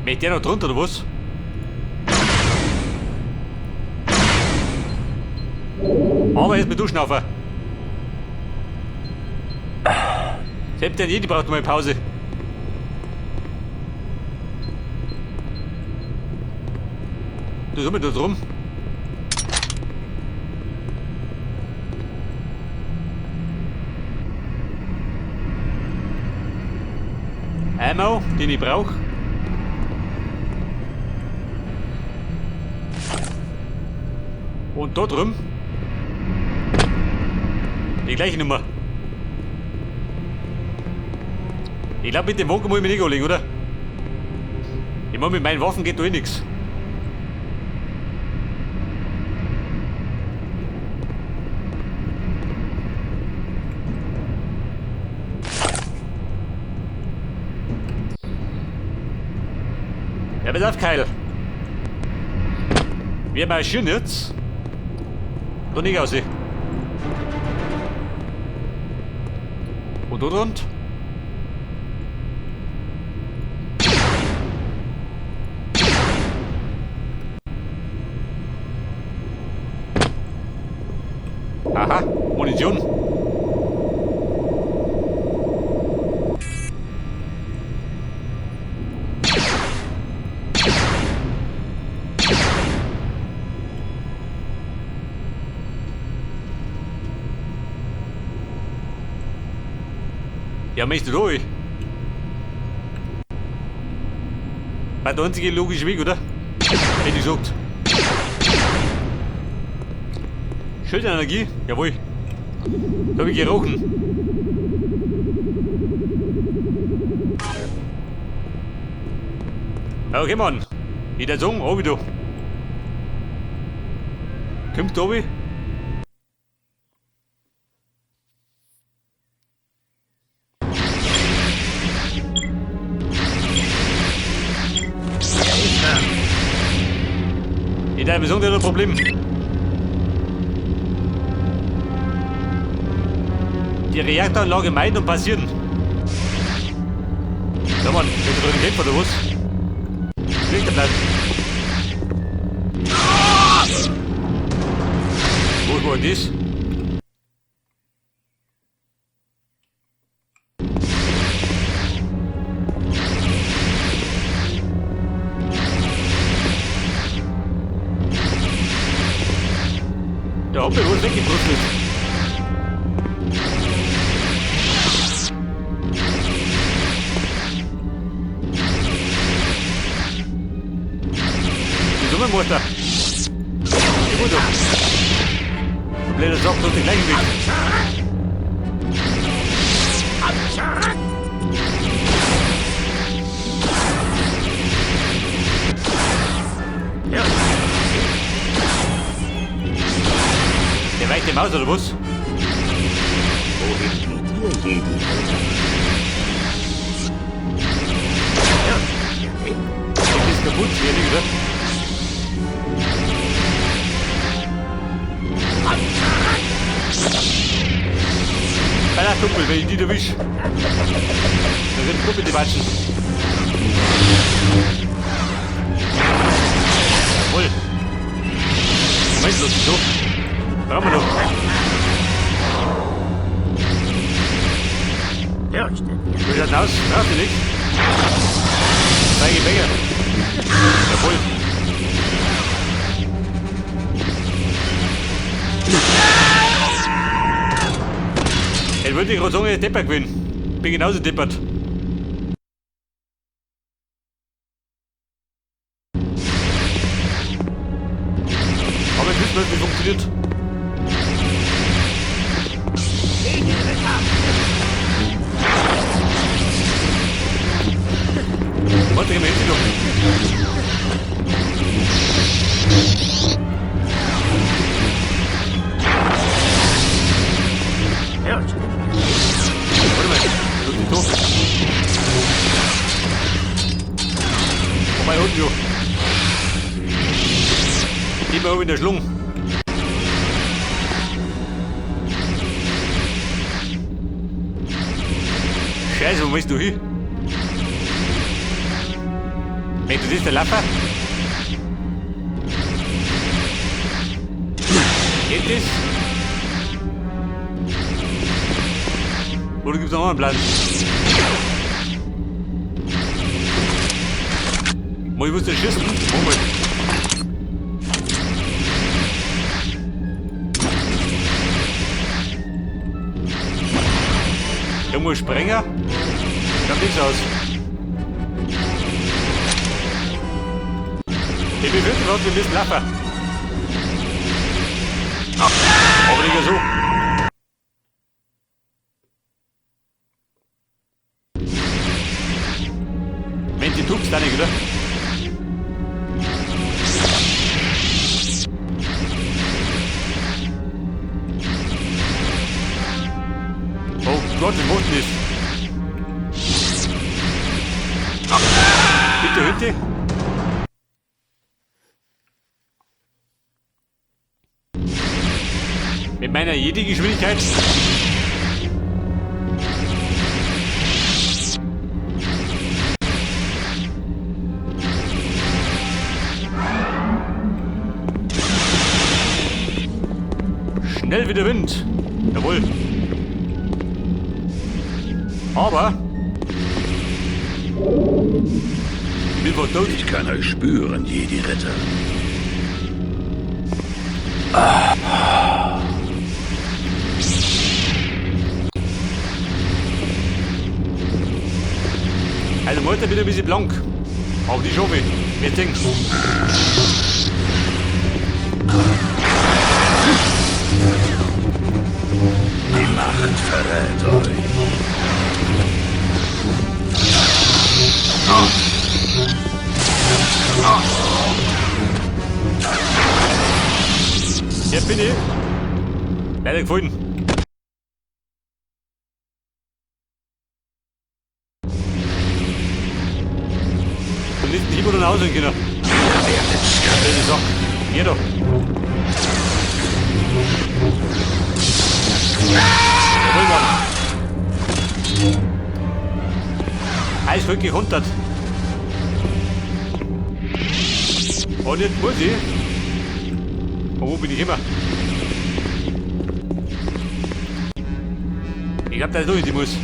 Möchte der noch drunter oder was? Aber jetzt mit Duschnaufer. Selbst der Jedi braucht mal eine Pause. Du summst da drum. Ammo, den ich brauche. Und da drum. Die gleiche Nummer. Ich glaube, mit dem Wagen muss ich mich nicht anlegen, oder? Ich meine, mit meinen Waffen geht da eh nichts. Ja, pass auf, Keil. Wir marschieren jetzt. Da nicht aussehen. Und da drunter. Aha, Munition. Ja, möchtest du durch? War der einzige logische Weg, oder? Hätte ich gesagt. Schildenergie? Jawohl. Da hab ich gerochen. Okay, Mann. Wieder so, obi du. Kommt obi? In der Mission hat ein Problem. Die Reaktoranlage meiden und passieren. Ja, Mann, wenn du drin geht, oder was? Liegt der Platz. Wo war das? Der Hoppe wohl weggebrüsselt. Die Summenmuster. Die Mutter. Der blöde Sock tut den gleichen Weg. Ja. Der weicht dem aus, oder was? Wohin geht ihr, Jedi? Ja. Der ist kaputt, hier nicht, oder? Kleiner Kumpel, wenn ich die erwische. Dann sind Kumpel die Watschen. Jawohl. Moment, los, so. Brauchen wir noch. Wie schaut aus? Brauchst du nicht? Zeige Bänger. Jawohl. Jetzt würde ich gerade sagen, ich Depper gewinnen. Bin genauso deppert. Aber jetzt wissen wir, wie es funktioniert. Warte, gehen wir hinten noch. Warte mal, drück die Tor. Vorbei unten, jo. Immer oben in der Schlung. Scheiße, wo willst du hin? Wenn du siehst, der Lapper. Geht das? Oder gibt's noch einen Plan? Ich muss den schießen. Moment. Irgendwo Sprenger? Schaut nichts aus. Ich befürchte was, wir müssen Lapper. Aber nicht so. Wenn die tupst, dann nicht, oder? Oh Gott, wie macht das? Bitte, Hütte. Mit meiner Jedi-Geschwindigkeit. Schnell wie der Wind. Jawohl. Aber ich bin wohl tot. Ich kann euch spüren, Jedi-Ritter. Also Mutter wieder ein bisschen blank. Aber die schon mit. Wir denken. Die Macht verrät euch. Ja, bin ich. Leider gefunden. Und nicht die oder nach Hause gehen. Das ist so. Hier doch. Jawohl, Mann. Eis wirklich 100. Und jetzt muss ich. Oh, wo bin ich immer? Ich glaub, da ist durch, die muss.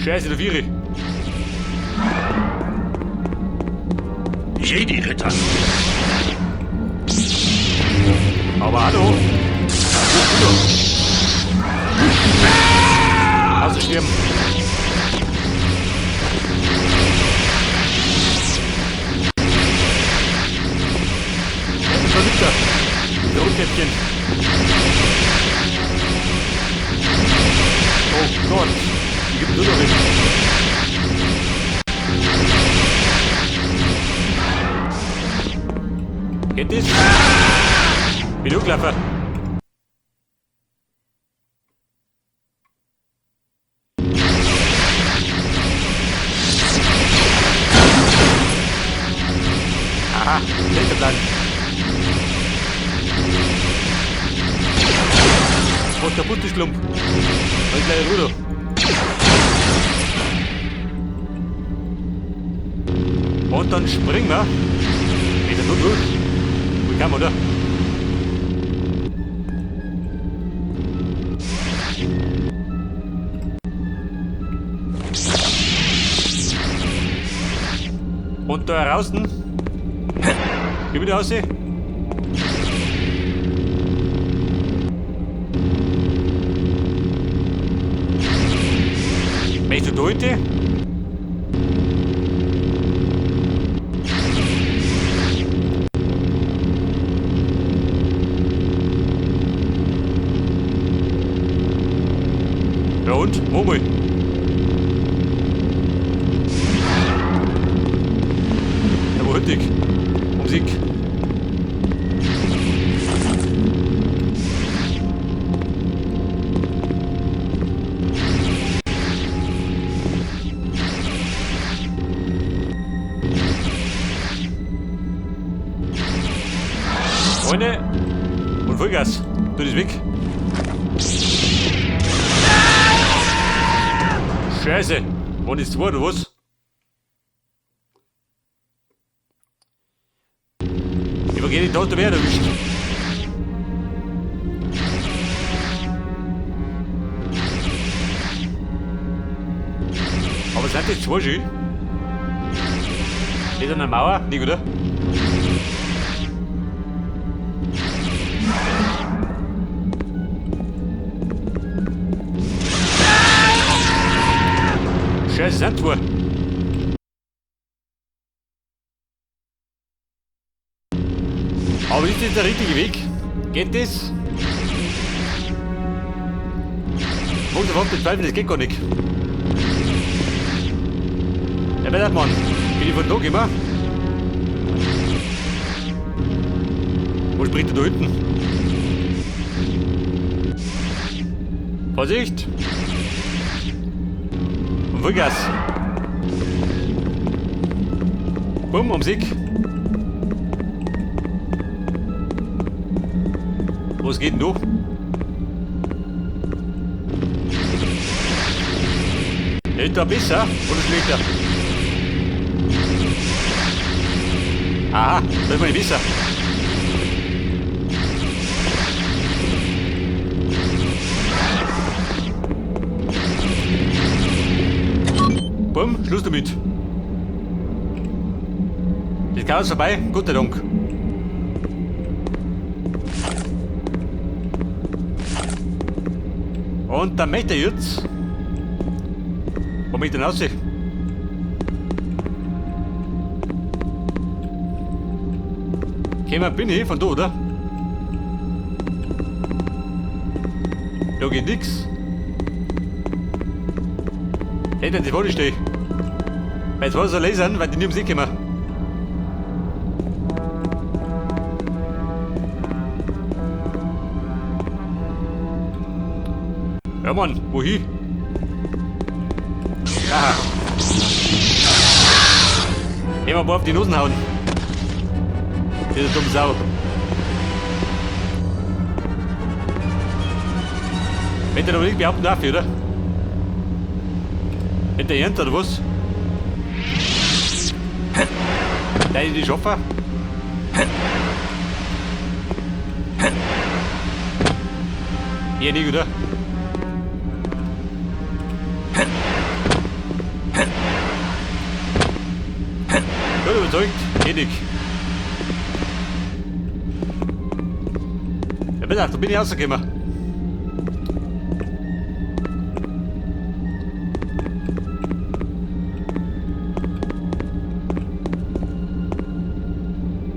Scheiße, der Vieri. Jedi-Ritter. Aber hallo. Auszusterben. Da liegt er. Der Rotkäppchen. Oh Gott. Die gibt nur noch nicht. Geht das? Bin du Klapper? Aha, letzter Plan. Was der Buttischklump? Mein kleiner Bruder. Und dann springen wir. Ist er nur durch? Gut kann man, oder? Und da draußen. Geh wieder raus. Weißt du da heute? Ja und? Wo mal? Ja, wo hüttig? Musik. Freunde und Vollgas. Du bist weg. Scheiße. Wann ist 2 oder was? Ich vergehe nicht, da hat er wer erwischt. Aber sind das 2 schon? Steht an der Mauer? Nicht, oder? Scheiße, sind 2. Aber ist das der richtige Weg? Geht das? Wo ist überhaupt nicht Zweifel? Das geht gar nicht. Ja, wer Mann? Bin ich von da gekommen? Wo springt er da hinten? Vorsicht! Und Vollgas! Bumm, um Sieg! Was geht denn da? Ist da besser oder schlechter? Aha, das ist mal besser. Bumm, Schluss damit. Das Chaos vorbei, Gott sei Dank. Und dann möchte er jetzt. Wo möchte er raus? Bin ich von da, oder? Da geht nix. Hätte die Wolle stehen. Weil jetzt war es so lesen, weil die nicht um sich kommen. Ja Mann, wohin? Aha. Immer mal auf die Nosen hauen. Diese dumme Sau. Wenn der aber nicht behaupten darf, oder? Wenn der Ernst oder was? Da ist die Schaffer. Hier nicht, oder? Gut überzeugt, geht nicht. Ja, bitte, da bin ich rausgekommen.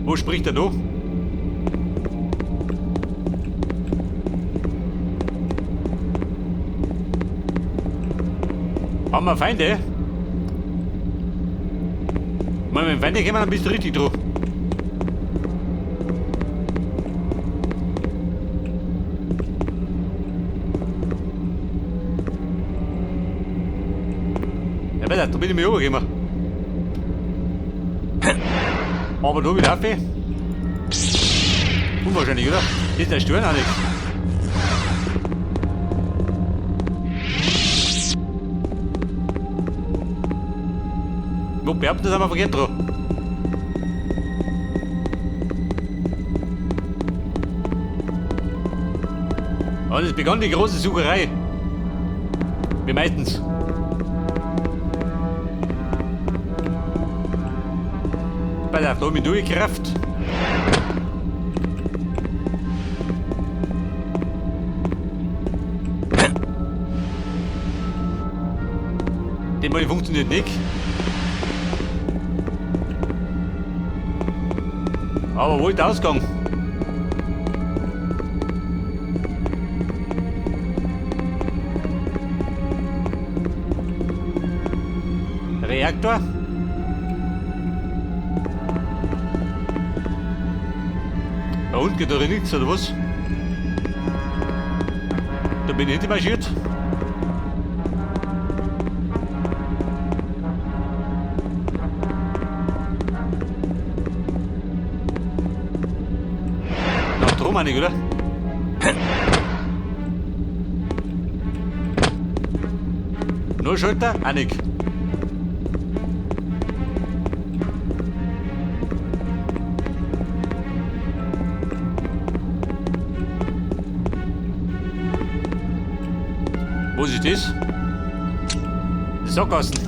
Wo spricht er da? Haben wir Feinde? Wenn wir Feinde kommen, dann bist du richtig dran. Ja, bitte, da bin ich mir übergekommen. Aber da wieder auf. Unwahrscheinlich, oder? Das ist der Sturm auch nicht. Wo behauptet das einmal verkehrt dran? Und es begann die große Sucherei. Wie meistens. Bei der da mit durchgekraft. Den mal funktioniert nicht. Aber wo ist der Ausgang? Reaktor? Da unten geht doch nichts, oder was? Da bin ich nicht marschiert. Nach drum einig, oder? Nullschalter? Auch nicht. Was ist das? Die Sackgassen.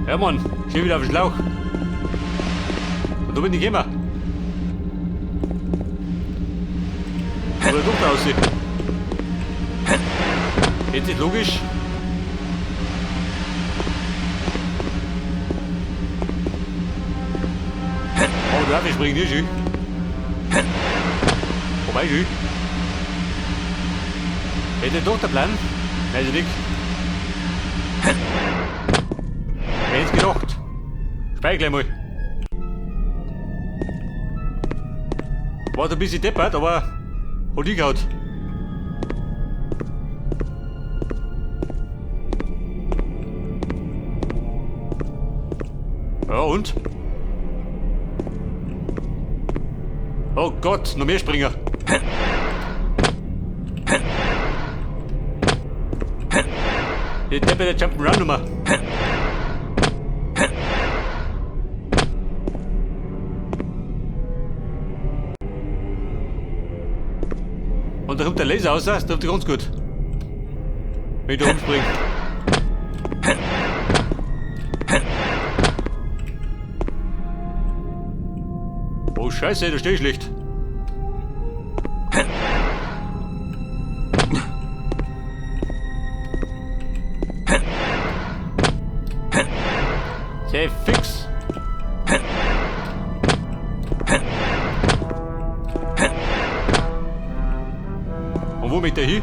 Ja, Mann, steh wieder auf den Schlauch. Und da bin ich immer. Wo der Duft aussieht. Jetzt ist logisch. Oh, du darfst nicht springen, nicht schön. Vorbei, schön. Hätte doch der Plan? Nein, also nicht. Wer hätte es gedacht? Speich gleich mal. War da ein bisschen deppert, aber hat hingehauen. Ja und? Oh Gott, noch mehr Springer. Die Deppe der Jump'n'Run Nummer. Und da kommt der Laser raus, das dürfte ganz gut. Wenn ich da rumspringe. Oh Scheiße, da stehe ich schlecht. Sehr fix. Und wo mit der hin?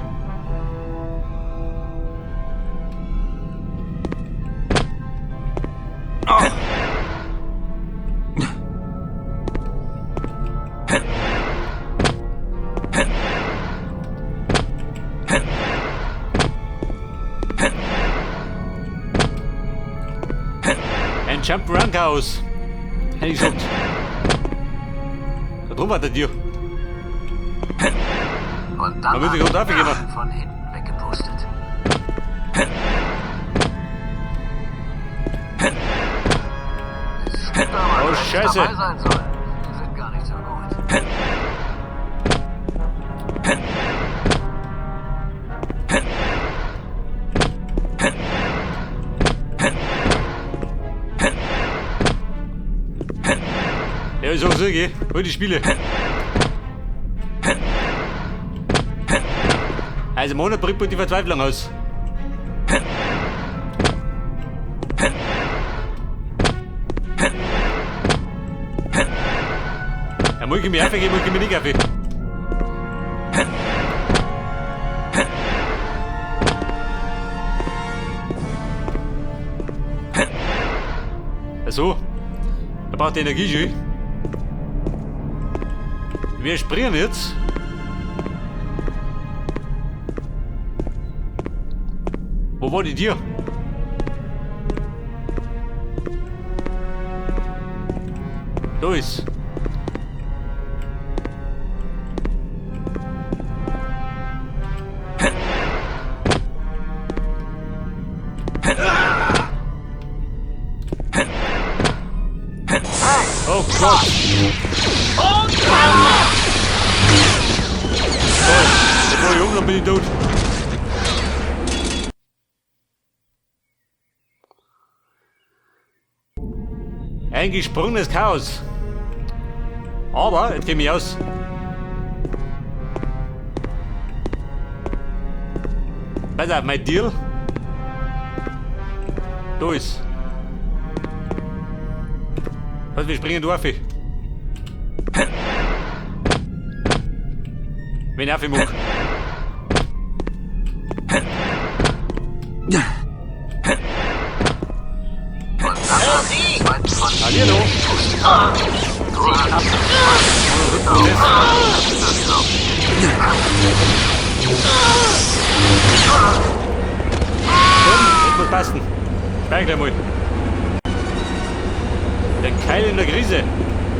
Ein Jump'n'Run-Chaos. Hätte ich gesagt. Da drum war der Tier. Und Da dann muss ich rund aufgehen. von hinten weggepustet. Es stimmt aber, Oh, dass ich Scheiße. dabei sein soll. Wir sind gar nicht so gut. Ja, ist auch so, gell? Hol die Spiele. Also, Monat bringt man die Verzweiflung aus. Ja, muss ich mich aufgeben, muss ich mich nicht aufgeben. So, er braucht Energie, schön. Wir springen jetzt. Wo war die Tier? Da ist. Oh Gott! Jetzt war ich um, dann bin ich tot. Ein gesprungenes Chaos. Aber, jetzt geh ich aus. Pass auf, mein Deal. Da ist. Was, wir springen durch. Wenn ich aufmache. Hallihallo. Komm, jetzt muss passen. Steig gleich mal. Der Keil in der Krise.